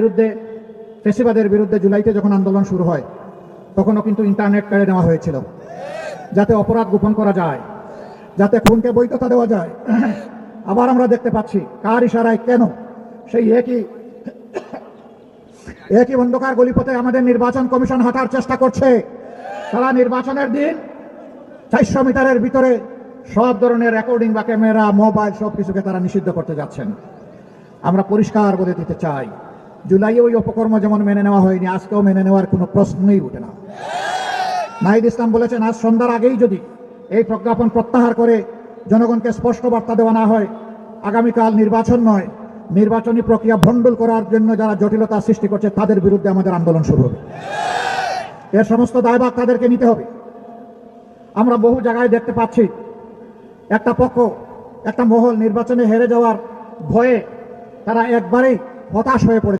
বিরুদ্ধে ফ্যাসিবাদের বিরুদ্ধে জুলাইতে যখন আন্দোলন শুরু হয় তখনও কিন্তু ইন্টারনেট কেড়ে নেওয়া হয়েছিল, যাতে অপরাধ গোপন করা যায়, যাতে খুনকে বৈধতা দেওয়া যায়। আবার আমরা দেখতে পাচ্ছি কার ইশারায় কেন সেই একই অন্ধকার গলিপথে আমাদের নির্বাচন কমিশন হাঁটার চেষ্টা করছে। তারা নির্বাচনের দিন 400 মিটারের ভিতরে সব ধরনের রেকর্ডিং বা ক্যামেরা, মোবাইল সব কিছুকে তারা নিষিদ্ধ করতে যাচ্ছেন। আমরা পরিষ্কার বলে দিতে চাই, জুলাইয়ে ওই অপকর্ম যেমন মেনে নেওয়া হয়নি, আজকেও মেনে নেওয়ার কোনো প্রশ্নই উঠে না। নাহিদ ইসলাম বলেছেন, আজ সন্ধ্যার আগেই যদি এই প্রজ্ঞাপন প্রত্যাহার করে জনগণকে স্পষ্ট বার্তা দেওয়া না হয়, আগামীকাল নির্বাচন নয়, নির্বাচনী প্রক্রিয়া ভণ্ডুল করার জন্য যারা জটিলতা সৃষ্টি করছে তাদের বিরুদ্ধে আমাদের আন্দোলন শুরু হবে। এর সমস্ত দায়ভার তাদেরকে নিতে হবে। আমরা বহু জায়গায় দেখতে পাচ্ছি একটা পক্ষ, একটা মহল নির্বাচনে হেরে যাওয়ার ভয়ে তারা একবারেই হতাশ হয়ে পড়েছে।